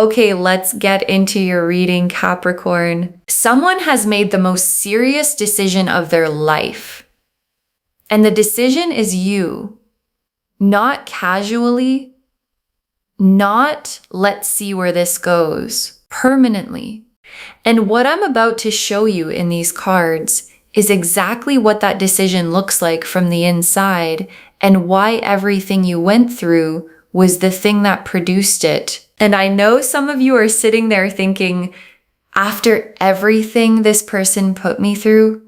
Okay, let's get into your reading, Capricorn. Someone has made the most serious decision of their life. And the decision is you. Not casually, not let's see where this goes, permanently. And what I'm about to show you in these cards is exactly what that decision looks like from the inside and why everything you went through was the thing that produced it. And I know some of you are sitting there thinking, after everything this person put me through,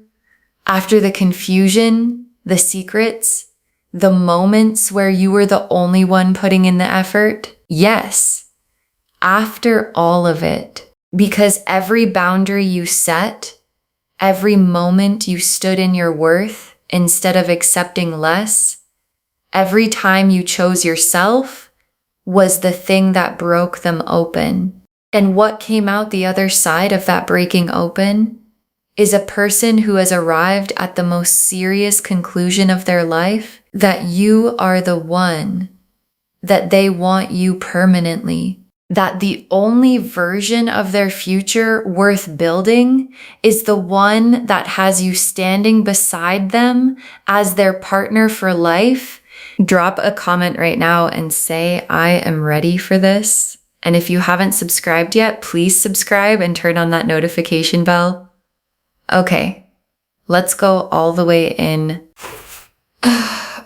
after the confusion, the secrets, the moments where you were the only one putting in the effort, yes, after all of it, because every boundary you set, every moment you stood in your worth instead of accepting less, every time you chose yourself was the thing that broke them open. And what came out the other side of that breaking open is a person who has arrived at the most serious conclusion of their life, that you are the one, that they want you permanently, that the only version of their future worth building is the one that has you standing beside them as their partner for life. Drop a comment right now and say, I am ready for this. And if you haven't subscribed yet, please subscribe and turn on that notification bell. Okay, let's go all the way in.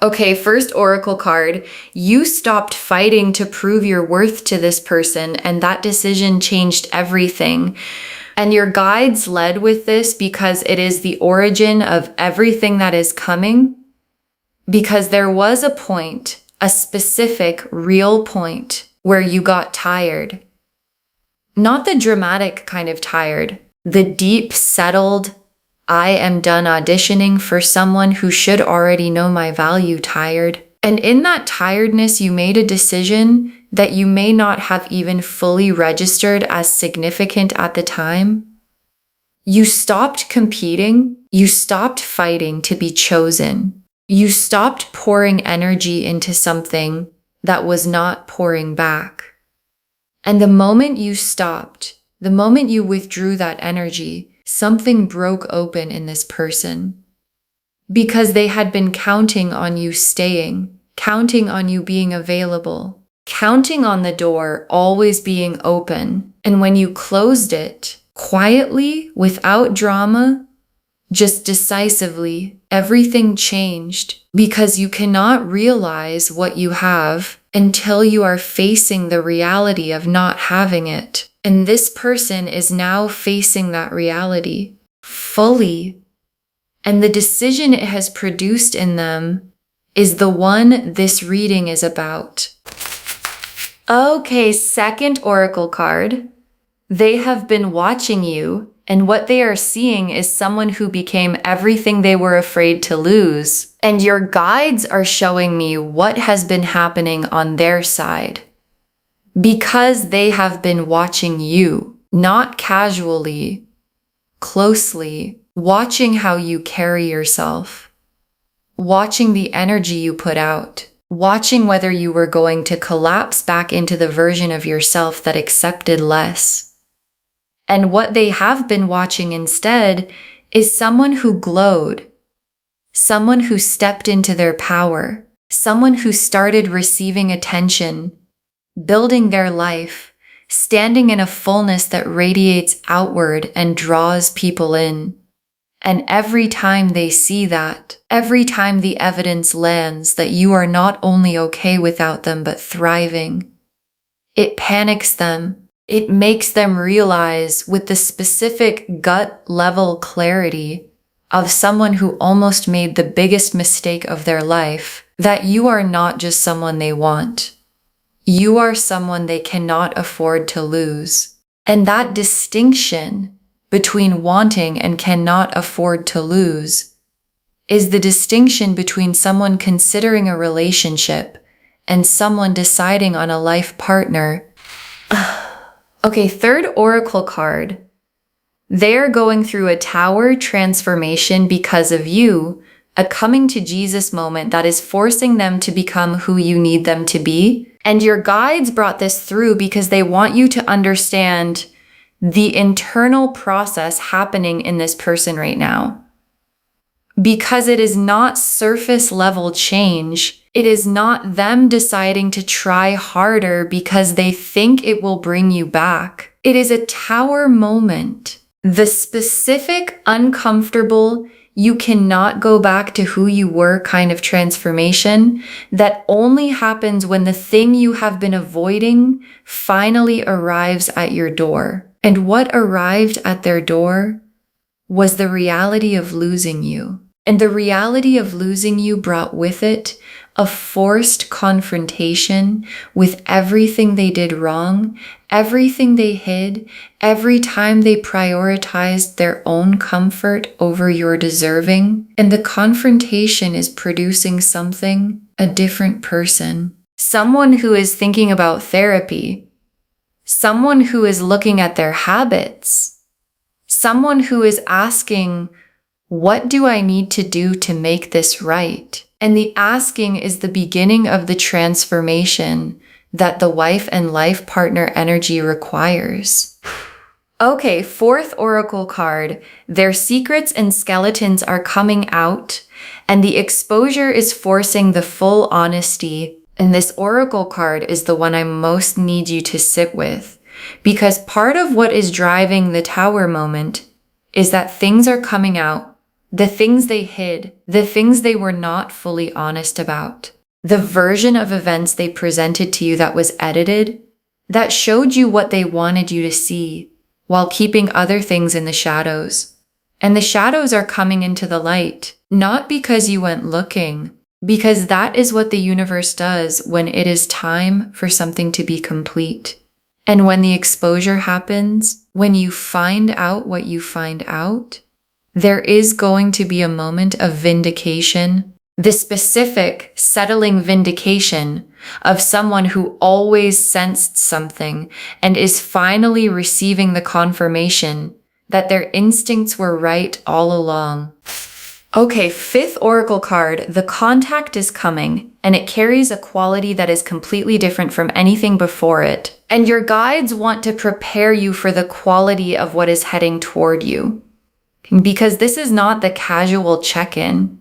Okay, first oracle card. You stopped fighting to prove your worth to this person, and that decision changed everything. And your guides led with this because it is the origin of everything that is coming. Because there was a point, a specific, real point, where you got tired. Not the dramatic kind of tired, the deep, settled, I am done auditioning for someone who should already know my value tired. And in that tiredness, you made a decision that you may not have even fully registered as significant at the time. You stopped competing. You stopped fighting to be chosen. You stopped pouring energy into something that was not pouring back. And the moment you stopped, the moment you withdrew that energy, something broke open in this person. Because they had been counting on you staying, counting on you being available, counting on the door always being open. And when you closed it, quietly, without drama, just decisively, everything changed, because you cannot realize what you have until you are facing the reality of not having it. And this person is now facing that reality fully. And the decision it has produced in them is the one this reading is about. Okay, second oracle card. They have been watching you, and what they are seeing is someone who became everything they were afraid to lose. And your guides are showing me what has been happening on their side. Because they have been watching you, not casually, closely, watching how you carry yourself, watching the energy you put out, watching whether you were going to collapse back into the version of yourself that accepted less. And what they have been watching instead is someone who glowed, someone who stepped into their power, someone who started receiving attention, building their life, standing in a fullness that radiates outward and draws people in. And every time they see that, every time the evidence lands that you are not only okay without them but thriving, it panics them. It makes them realize with the specific gut-level clarity of someone who almost made the biggest mistake of their life that you are not just someone they want. You are someone they cannot afford to lose. And that distinction between wanting and cannot afford to lose is the distinction between someone considering a relationship and someone deciding on a life partner. Okay, third oracle card. They're going through a tower transformation because of you, a coming to Jesus moment that is forcing them to become who you need them to be. And your guides brought this through because they want you to understand the internal process happening in this person right now. Because it is not surface level change. It is not them deciding to try harder because they think it will bring you back. It is a tower moment. The specific, uncomfortable, you cannot go back to who you were kind of transformation that only happens when the thing you have been avoiding finally arrives at your door. And what arrived at their door was the reality of losing you. And the reality of losing you brought with it a forced confrontation with everything they did wrong, everything they hid, every time they prioritized their own comfort over your deserving. And the confrontation is producing something, a different person. Someone who is thinking about therapy. Someone who is looking at their habits. Someone who is asking, what do I need to do to make this right? And the asking is the beginning of the transformation that the wife and life partner energy requires. Okay, fourth oracle card. Their secrets and skeletons are coming out, and the exposure is forcing the full honesty. And this oracle card is the one I most need you to sit with, because part of what is driving the tower moment is that things are coming out. The things they hid, the things they were not fully honest about, the version of events they presented to you that was edited, that showed you what they wanted you to see, while keeping other things in the shadows. And the shadows are coming into the light, not because you went looking, because that is what the universe does when it is time for something to be complete. And when the exposure happens, when you find out what you find out, there is going to be a moment of vindication, the specific settling vindication of someone who always sensed something and is finally receiving the confirmation that their instincts were right all along. Okay, fifth oracle card, the contact is coming, and it carries a quality that is completely different from anything before it. And your guides want to prepare you for the quality of what is heading toward you. Because this is not the casual check-in.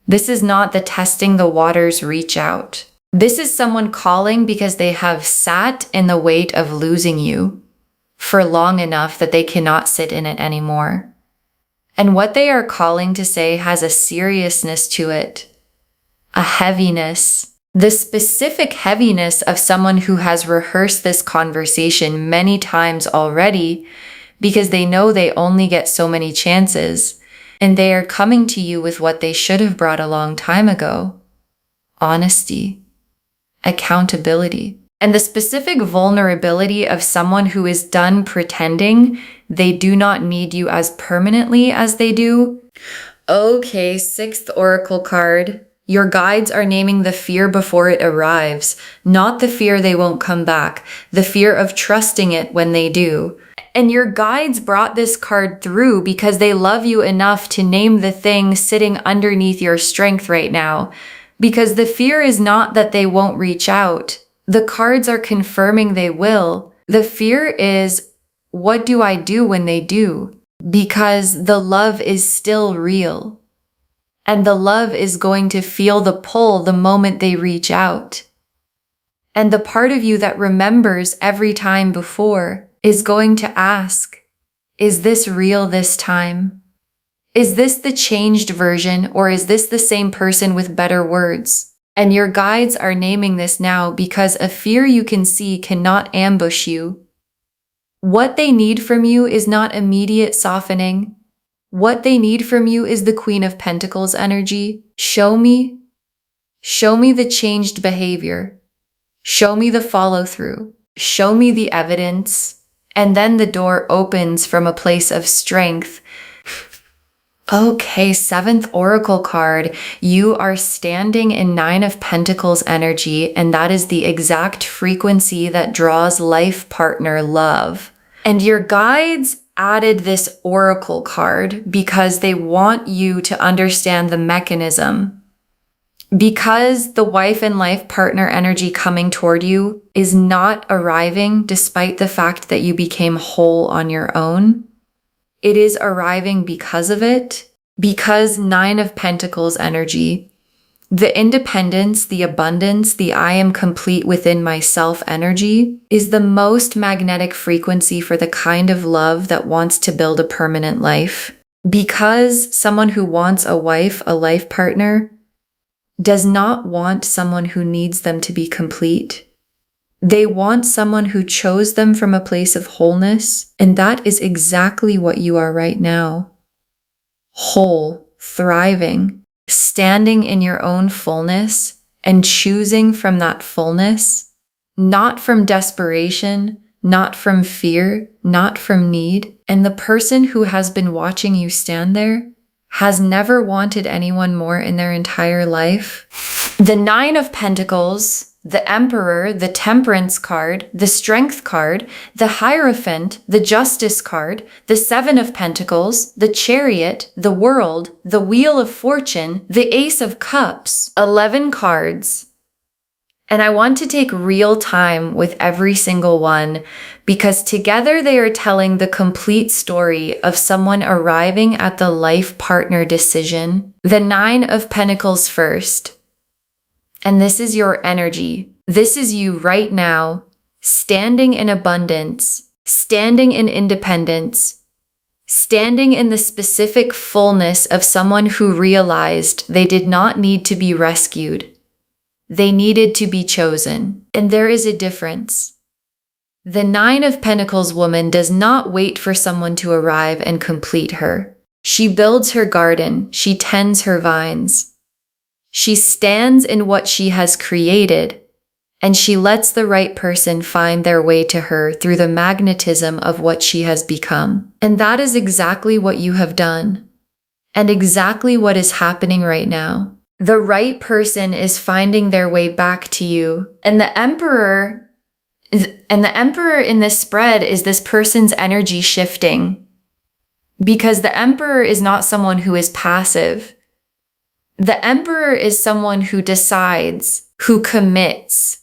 This is not the testing the waters reach out. This is someone calling because they have sat in the weight of losing you for long enough that they cannot sit in it anymore. And what they are calling to say has a seriousness to it, a heaviness, the specific heaviness of someone who has rehearsed this conversation many times already, because they know they only get so many chances, and they are coming to you with what they should have brought a long time ago. Honesty, accountability, and the specific vulnerability of someone who is done pretending they do not need you as permanently as they do. Okay, sixth oracle card. Your guides are naming the fear before it arrives, not the fear they won't come back, the fear of trusting it when they do. And your guides brought this card through because they love you enough to name the thing sitting underneath your strength right now. Because the fear is not that they won't reach out. The cards are confirming they will. The fear is, what do I do when they do? Because the love is still real. And the love is going to feel the pull the moment they reach out. And the part of you that remembers every time before is going to ask, is this real this time? Is this the changed version, or is this the same person with better words? And your guides are naming this now because a fear you can see cannot ambush you. What they need from you is not immediate softening. What they need from you is the Queen of Pentacles energy. Show me the changed behavior. Show me the follow through. Show me the evidence. And then the door opens from a place of strength. Okay, seventh oracle card. You are standing in Nine of Pentacles energy, and that is the exact frequency that draws life partner love. And your guides added this oracle card because they want you to understand the mechanism. Because the wife and life partner energy coming toward you is not arriving despite the fact that you became whole on your own. It is arriving because of it, because Nine of Pentacles energy, the independence, the abundance, the I am complete within myself energy is the most magnetic frequency for the kind of love that wants to build a permanent life. Because someone who wants a wife, a life partner, does not want someone who needs them to be complete. They want someone who chose them from a place of wholeness, and that is exactly what you are right now. Whole, thriving, standing in your own fullness and choosing from that fullness, not from desperation, not from fear, not from need. And the person who has been watching you stand there has never wanted anyone more in their entire life. The Nine of Pentacles, the Emperor, the Temperance card, the Strength card, the Hierophant, the Justice card, the Seven of Pentacles, the Chariot, the World, the Wheel of Fortune, the Ace of Cups, 11 cards. And I want to take real time with every single one because together they are telling the complete story of someone arriving at the life partner decision. The Nine of Pentacles first. And this is your energy. This is you right now, standing in abundance, standing in independence, standing in the specific fullness of someone who realized they did not need to be rescued. They needed to be chosen. And there is a difference. The Nine of Pentacles woman does not wait for someone to arrive and complete her. She builds her garden. She tends her vines. She stands in what she has created, and she lets the right person find their way to her through the magnetism of what she has become. And that is exactly what you have done, and exactly what is happening right now. The right person is finding their way back to you. And the Emperor in this spread is this person's energy shifting. Because the Emperor is not someone who is passive. The Emperor is someone who decides, who commits,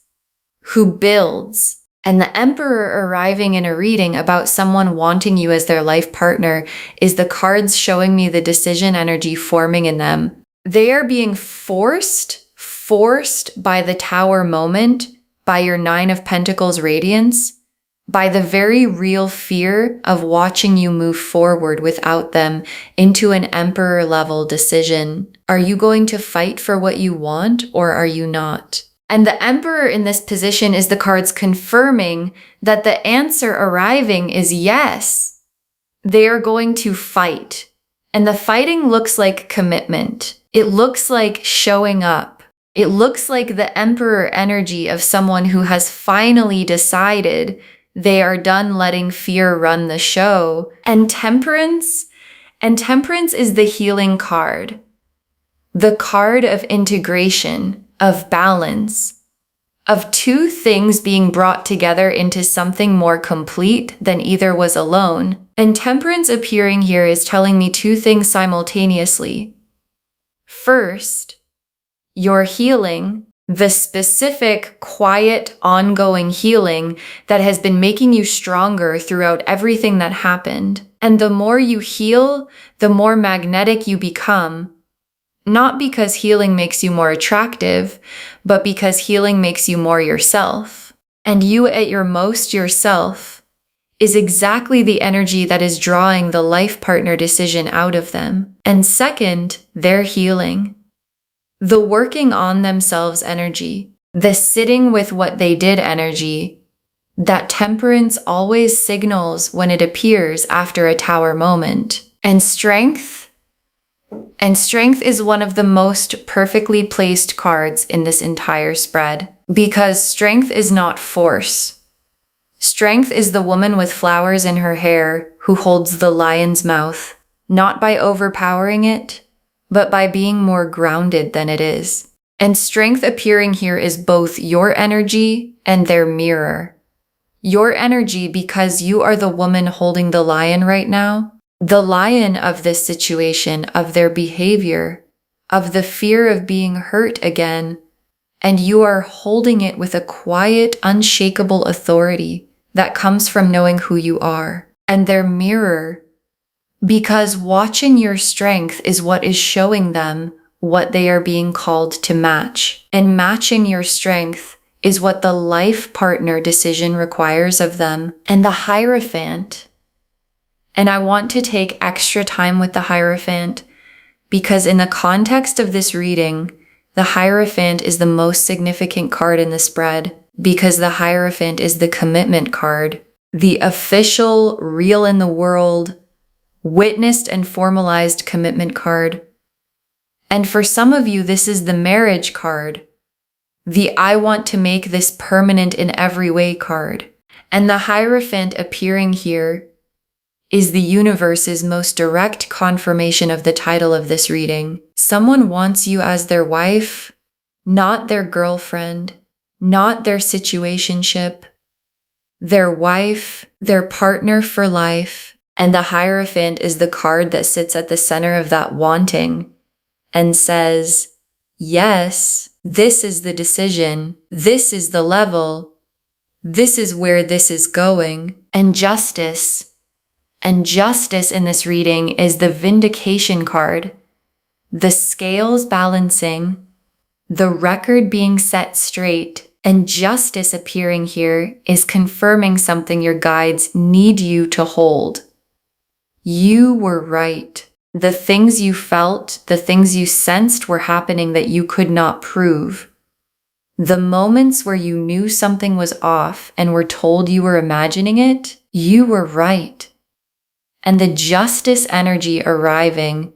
who builds. And the Emperor arriving in a reading about someone wanting you as their life partner is the cards showing me the decision energy forming in them. They are being forced by the Tower moment, by your Nine of Pentacles radiance, by the very real fear of watching you move forward without them into an Emperor level decision. Are you going to fight for what you want or are you not? And the Emperor in this position is the cards confirming that the answer arriving is yes. They are going to fight. And the fighting looks like commitment. It looks like showing up. It looks like the Emperor energy of someone who has finally decided they are done letting fear run the show. And Temperance is the healing card. The card of integration, of balance, of two things being brought together into something more complete than either was alone. And Temperance appearing here is telling me two things simultaneously. First, your healing, the specific, quiet, ongoing healing that has been making you stronger throughout everything that happened. And the more you heal, the more magnetic you become. Not because healing makes you more attractive, but because healing makes you more yourself. And you at your most yourself is exactly the energy that is drawing the life partner decision out of them. And second, their healing. The working on themselves energy, the sitting with what they did energy, that Temperance always signals when it appears after a Tower moment. And strength is one of the most perfectly placed cards in this entire spread, because strength is not force. Strength is the woman with flowers in her hair who holds the lion's mouth, not by overpowering it, but by being more grounded than it is. And strength appearing here is both your energy and their mirror. Your energy, because you are the woman holding the lion right now, the lion of this situation, of their behavior, of the fear of being hurt again, and you are holding it with a quiet, unshakable authority that comes from knowing who you are. And their mirror, because watching your strength is what is showing them what they are being called to match. And matching your strength is what the life partner decision requires of them. And the Hierophant, and I want to take extra time with the Hierophant because in the context of this reading, the Hierophant is the most significant card in the spread because the Hierophant is the commitment card, the official, real in the world, witnessed and formalized commitment card. And for some of you, this is the marriage card, the I want to make this permanent in every way card. And the Hierophant appearing here is the universe's most direct confirmation of the title of this reading. Someone wants you as their wife, not their girlfriend, not their situationship, their wife, their partner for life. And the Hierophant is the card that sits at the center of that wanting and says, yes, this is the decision, this is the level, this is where this is going. And justice in this reading is the vindication card, the scales balancing, the record being set straight, and justice appearing here is confirming something your guides need you to hold. You were right. The things you felt, the things you sensed were happening that you could not prove. The moments where you knew something was off and were told you were imagining it, you were right. And the justice energy arriving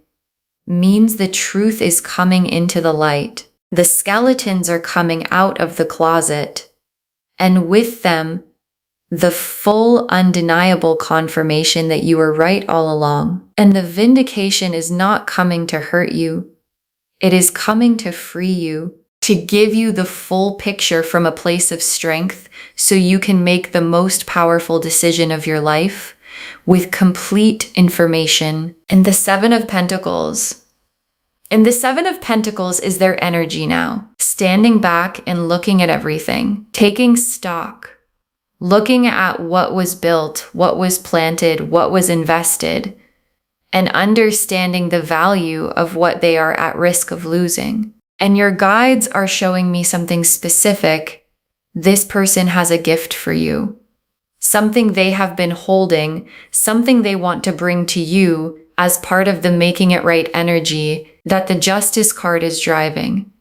means the truth is coming into the light. The skeletons are coming out of the closet, and with them, the full undeniable confirmation that you were right all along. And the vindication is not coming to hurt you. It is coming to free you, to give you the full picture from a place of strength so you can make the most powerful decision of your life with complete information. And the Seven of Pentacles. And the Seven of Pentacles is their energy now, standing back and looking at everything, taking stock, looking at what was built, what was planted, what was invested, and understanding the value of what they are at risk of losing. And your guides are showing me something specific. This person has a gift for you, something they have been holding, something they want to bring to you as part of the making it right energy that the Justice card is driving.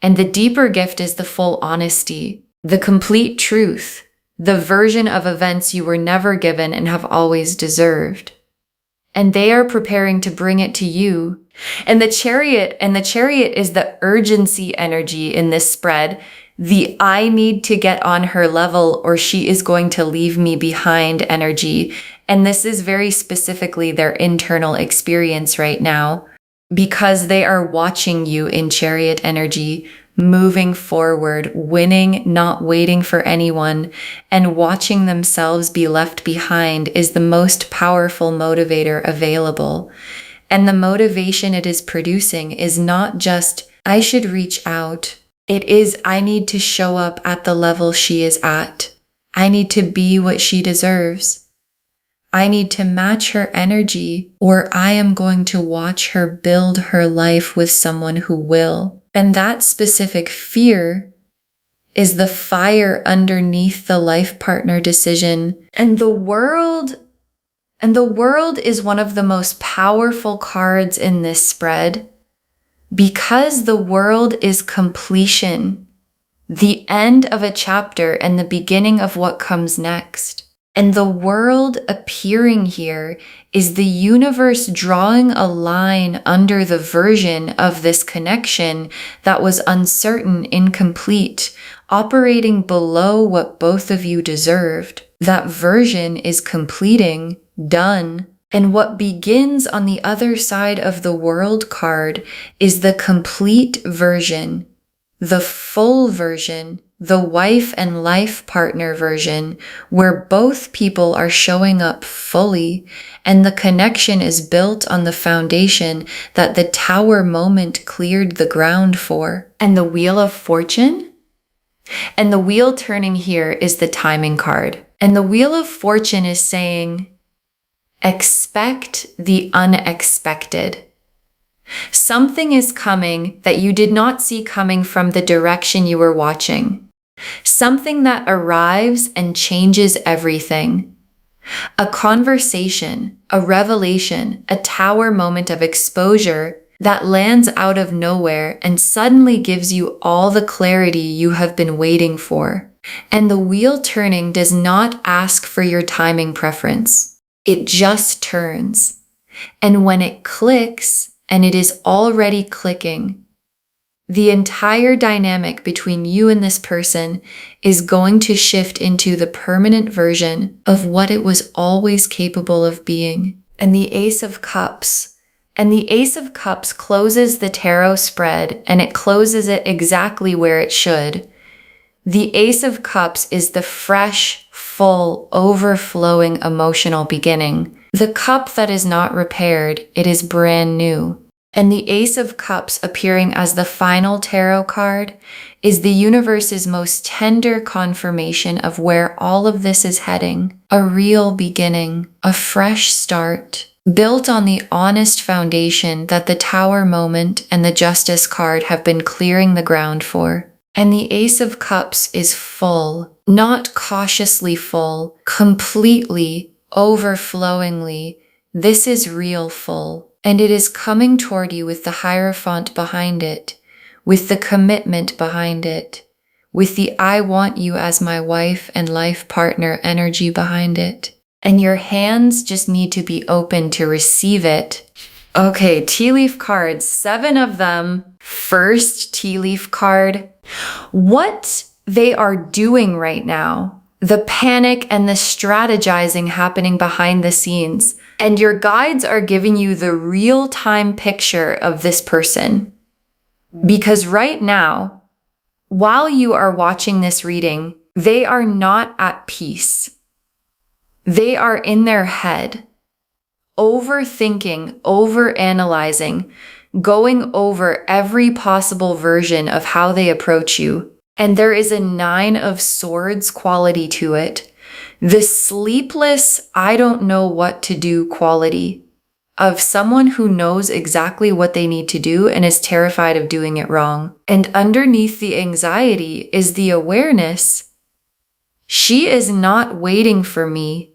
And the deeper gift is the full honesty, the complete truth, the version of events you were never given and have always deserved. And they are preparing to bring it to you. And the Chariot is the urgency energy in this spread. The I need to get on her level or she is going to leave me behind energy. And this is very specifically their internal experience right now because they are watching you in Chariot energy, moving forward, winning, not waiting for anyone, and watching themselves be left behind is the most powerful motivator available. And the motivation it is producing is not just, I should reach out. It is, I need to show up at the level she is at. I need to be what she deserves. I need to match her energy, or I am going to watch her build her life with someone who will. And that specific fear is the fire underneath the life partner decision. And the world is one of the most powerful cards in this spread because the world is completion, the end of a chapter and the beginning of what comes next. And the world appearing here is the universe drawing a line under the version of this connection that was uncertain, incomplete, operating below what both of you deserved. That version is completing, done. And what begins on the other side of the World card is the complete version, the full version, the wife and life partner version, where both people are showing up fully and the connection is built on the foundation that the Tower moment cleared the ground for. And the Wheel of Fortune? And the wheel turning here is the timing card. And the Wheel of Fortune is saying, expect the unexpected. Something is coming that you did not see coming from the direction you were watching. Something that arrives and changes everything. A conversation, a revelation, a Tower moment of exposure that lands out of nowhere and suddenly gives you all the clarity you have been waiting for. And the wheel turning does not ask for your timing preference. It just turns. And when it clicks, and it is already clicking, the entire dynamic between you and this person is going to shift into the permanent version of what it was always capable of being. And the Ace of Cups. And the Ace of Cups closes the tarot spread, and it closes it exactly where it should. The Ace of Cups is the fresh, full, overflowing emotional beginning. The cup that is not repaired, it is brand new. And the Ace of Cups appearing as the final tarot card is the universe's most tender confirmation of where all of this is heading. A real beginning, a fresh start, built on the honest foundation that the Tower moment and the Justice card have been clearing the ground for. And the Ace of Cups is full, not cautiously full, completely, overflowingly. This is real full. And it is coming toward you with the Hierophant behind it, with the commitment behind it, with the I want you as my wife and life partner energy behind it. And your hands just need to be open to receive it. Okay, tea leaf cards, 7 of them. First tea leaf card. What they are doing right now, the panic and the strategizing happening behind the scenes. And your guides are giving you the real-time picture of this person. Because right now, while you are watching this reading, they are not at peace. They are in their head, overthinking, overanalyzing, going over every possible version of how they approach you. And there is a 9 of Swords quality to it. The sleepless, I don't know what to do quality of someone who knows exactly what they need to do and is terrified of doing it wrong. And underneath the anxiety is the awareness. She is not waiting for me.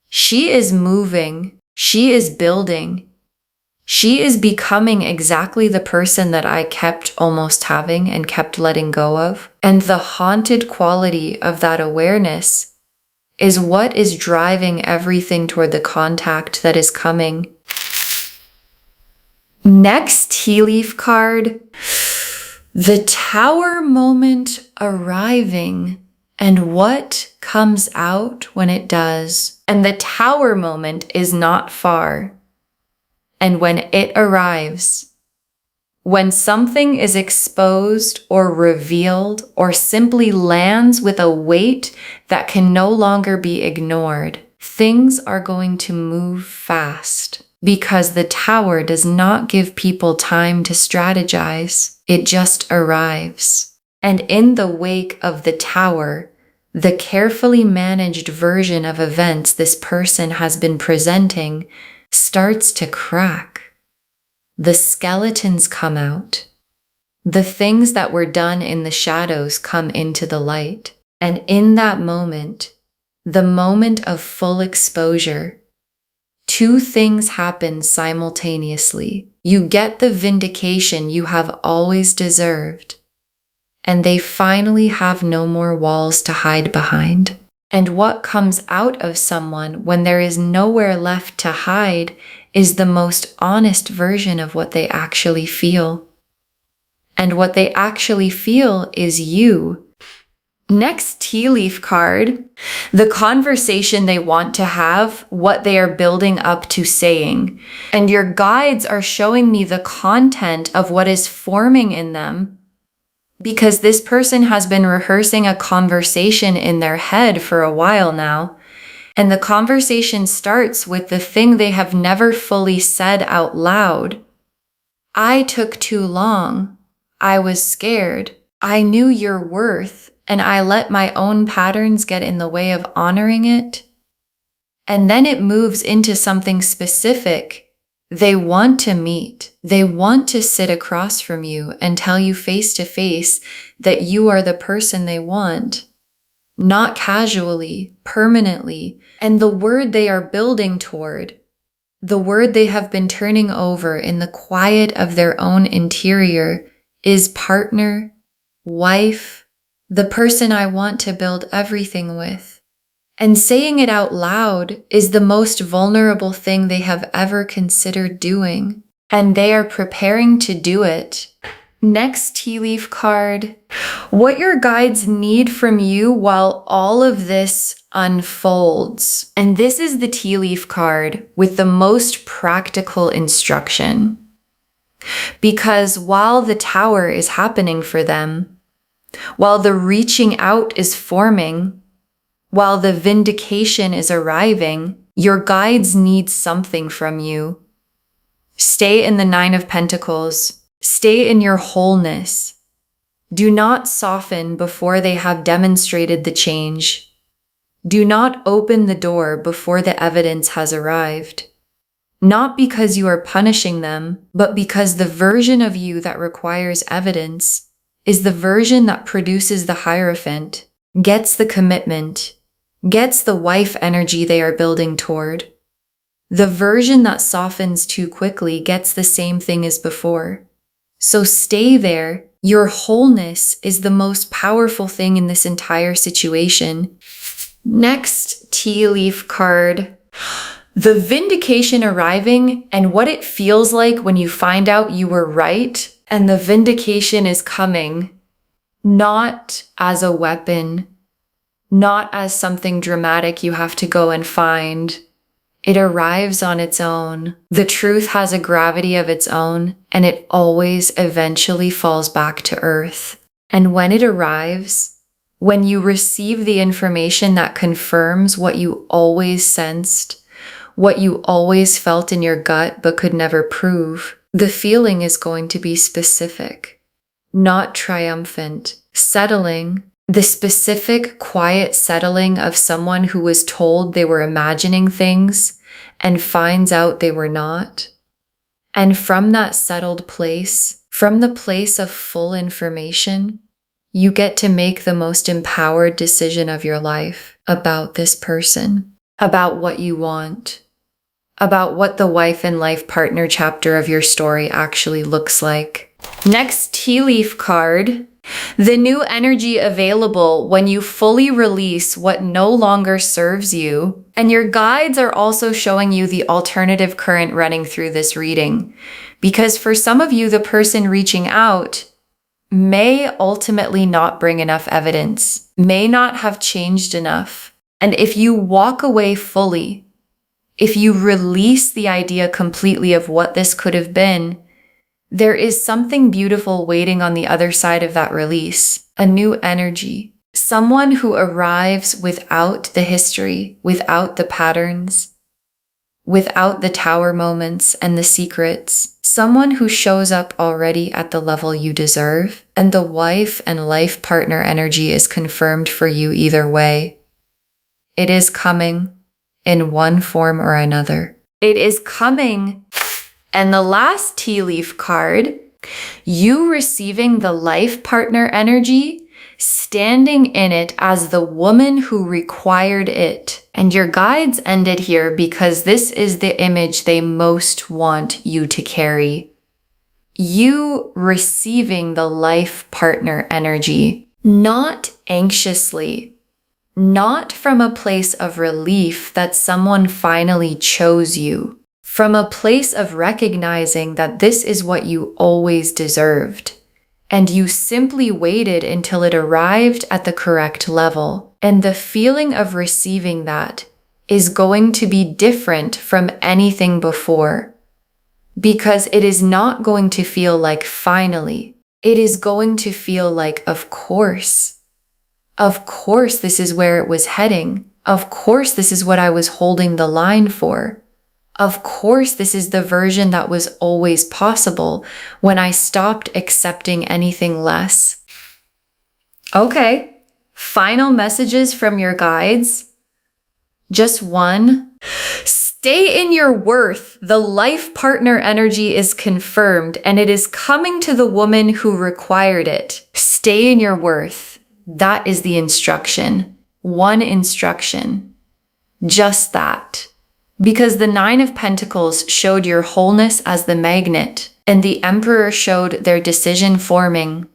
She is moving. She is building. She is becoming exactly the person that I kept almost having and kept letting go of. And the haunted quality of that awareness is what is driving everything toward the contact that is coming. Next tea leaf card, the Tower moment arriving and what comes out when it does. And the Tower moment is not far. And when it arrives, when something is exposed or revealed or simply lands with a weight that can no longer be ignored, things are going to move fast because the Tower does not give people time to strategize. It just arrives. And in the wake of the Tower, the carefully managed version of events this person has been presenting starts to crack. The skeletons come out. The things that were done in the shadows come into the light. And in that moment, the moment of full exposure, 2 things happen simultaneously. You get the vindication you have always deserved, and they finally have no more walls to hide behind. And what comes out of someone when there is nowhere left to hide is the most honest version of what they actually feel. And what they actually feel is you. Next tea leaf card, the conversation they want to have, what they are building up to saying. And your guides are showing me the content of what is forming in them. because this person has been rehearsing a conversation in their head for a while now. And the conversation starts with the thing they have never fully said out loud. I took too long. I was scared. I knew your worth, and I let my own patterns get in the way of honoring it. And then it moves into something specific. They want to meet. They want to sit across from you and tell you face to face that you are the person they want. Not casually, permanently. And the word they are building toward, the word they have been turning over in the quiet of their own interior, is partner, wife, the person I want to build everything with. And saying it out loud is the most vulnerable thing they have ever considered doing. And they are preparing to do it. Next tea leaf card. What your guides need from you while all of this unfolds. And this is the tea leaf card with the most practical instruction. Because while the tower is happening for them, while the reaching out is forming, while the vindication is arriving, your guides need something from you. Stay in the Nine of Pentacles. Stay in your wholeness. Do not soften before they have demonstrated the change. Do not open the door before the evidence has arrived. Not because you are punishing them, but because the version of you that requires evidence is the version that produces the Hierophant, gets the commitment, gets the wife energy they are building toward. The version that softens too quickly gets the same thing as before. So stay there. Your wholeness is the most powerful thing in this entire situation. Next tea leaf card. The vindication arriving and what it feels like when you find out you were right, and the vindication is coming, not as a weapon, not as something dramatic you have to go and find. It arrives on its own. The truth has a gravity of its own, and it always eventually falls back to earth. And when it arrives, when you receive the information that confirms what you always sensed, what you always felt in your gut but could never prove, the feeling is going to be specific, not triumphant, settling. The specific, quiet settling of someone who was told they were imagining things and finds out they were not. And from that settled place, from the place of full information, you get to make the most empowered decision of your life about this person, about what you want, about what the wife and life partner chapter of your story actually looks like. Next tea leaf card. The new energy available when you fully release what no longer serves you. And your guides are also showing you the alternative current running through this reading. Because for some of you, the person reaching out may ultimately not bring enough evidence, may not have changed enough. And if you walk away fully, if you release the idea completely of what this could have been, there is something beautiful waiting on the other side of that release, a new energy. Someone who arrives without the history, without the patterns, without the tower moments and the secrets. Someone who shows up already at the level you deserve, and the wife and life partner energy is confirmed for you either way. It is coming in one form or another. It is coming. And the last tea leaf card, you receiving the life partner energy, standing in it as the woman who required it. And your guides ended here because this is the image they most want you to carry. You receiving the life partner energy, not anxiously, not from a place of relief that someone finally chose you. From a place of recognizing that this is what you always deserved, and you simply waited until it arrived at the correct level. And the feeling of receiving that is going to be different from anything before, because it is not going to feel like finally. it is going to feel like, of course, this is where it was heading. Of course, this is what I was holding the line for. Of course, this is the version that was always possible when I stopped accepting anything less. Okay, final messages from your guides. Just one. Stay in your worth. The life partner energy is confirmed and it is coming to the woman who required it. Stay in your worth. That is the instruction. One instruction. Just that. Because the Nine of Pentacles showed your wholeness as the magnet, and the Emperor showed their decision forming,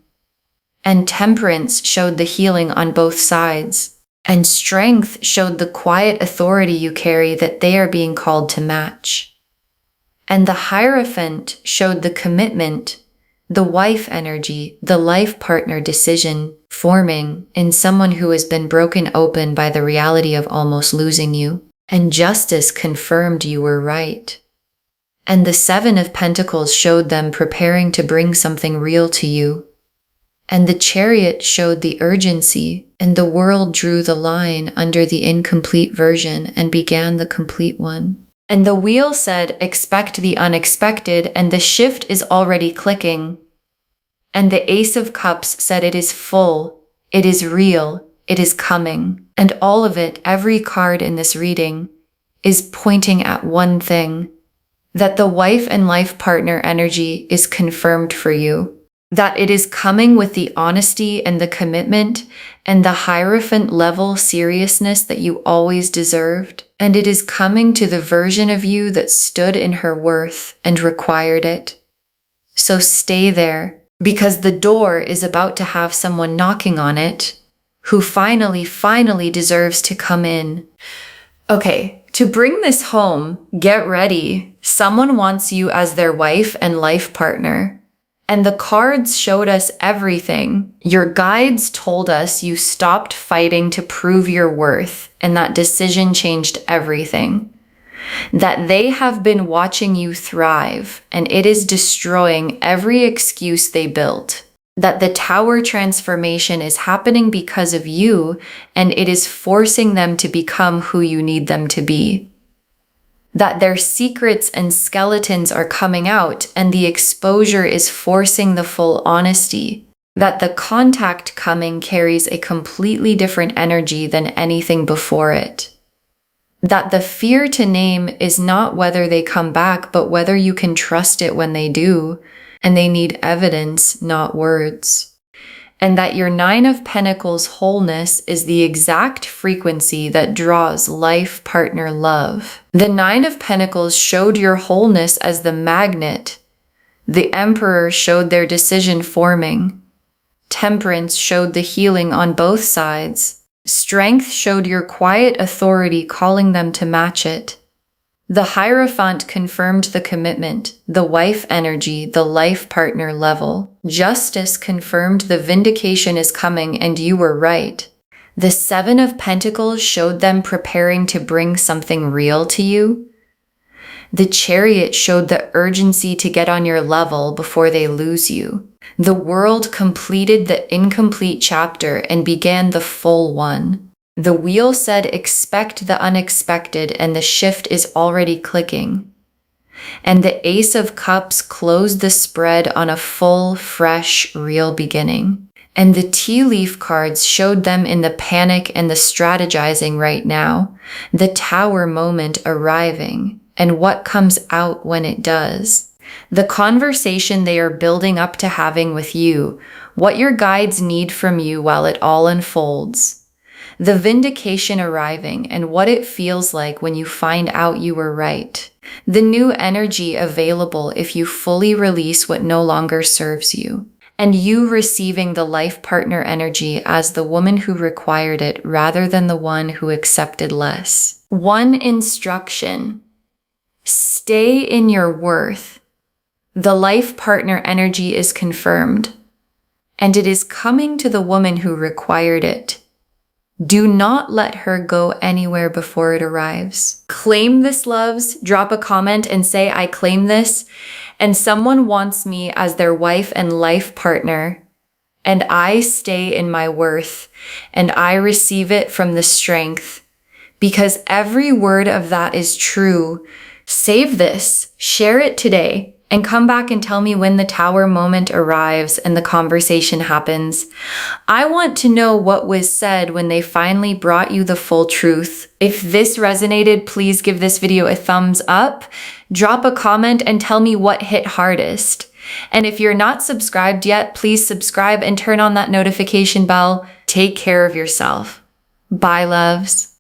and Temperance showed the healing on both sides. And Strength showed the quiet authority you carry that they are being called to match. And the Hierophant showed the commitment, the wife energy, the life partner decision forming in someone who has been broken open by the reality of almost losing you. And Justice confirmed you were right. And the Seven of Pentacles showed them preparing to bring something real to you. And the Chariot showed the urgency, and the world drew the line under the incomplete version and began the complete one. And the Wheel said, expect the unexpected, and the shift is already clicking. And the Ace of Cups said it is full, it is real, it is coming. And all of it, every card in this reading, is pointing at one thing, that the wife and life partner energy is confirmed for you. That it is coming with the honesty and the commitment and the Hierophant level seriousness that you always deserved. And it is coming to the version of you that stood in her worth and required it. So stay there, because the door is about to have someone knocking on it who finally deserves to come in. Okay, to bring this home, get ready. Someone wants you as their wife and life partner. And the cards showed us everything. Your guides told us you stopped fighting to prove your worth, and that decision changed everything. That they have been watching you thrive, and it is destroying every excuse they built. That the Tower transformation is happening because of you, and it is forcing them to become who you need them to be. That their secrets and skeletons are coming out, and the exposure is forcing the full honesty. That the contact coming carries a completely different energy than anything before it. That the fear to name is not whether they come back, but whether you can trust it when they do. And they need evidence, not words. And that your Nine of Pentacles wholeness is the exact frequency that draws life partner love. The Nine of Pentacles showed your wholeness as the magnet. The Emperor showed their decision forming. Temperance showed the healing on both sides. Strength showed your quiet authority calling them to match it. The Hierophant confirmed the commitment, the wife energy, the life partner level. Justice confirmed the vindication is coming and you were right. The Seven of Pentacles showed them preparing to bring something real to you. The Chariot showed the urgency to get on your level before they lose you. The World completed the incomplete chapter and began the full one. The Wheel said expect the unexpected, and the shift is already clicking. And the Ace of Cups closed the spread on a full, fresh, real beginning. And the tea leaf cards showed them in the panic and the strategizing right now, the Tower moment arriving, and what comes out when it does. The conversation they are building up to having with you, what your guides need from you while it all unfolds. The vindication arriving and what it feels like when you find out you were right. The new energy available if you fully release what no longer serves you. And you receiving the life partner energy as the woman who required it rather than the one who accepted less. One instruction. Stay in your worth. The life partner energy is confirmed. And it is coming to the woman who required it. Do not let her go anywhere before it arrives. Claim this, loves. Drop a comment and say, I claim this. And someone wants me as their wife and life partner. And I stay in my worth. And I receive it from the strength. Because every word of that is true. Save this. Share it today. And come back and tell me when the Tower moment arrives and the conversation happens. I want to know what was said when they finally brought you the full truth. If this resonated, please give this video a thumbs up, drop a comment, and tell me what hit hardest. And if you're not subscribed yet, please subscribe and turn on that notification bell. Take care of yourself. Bye, loves.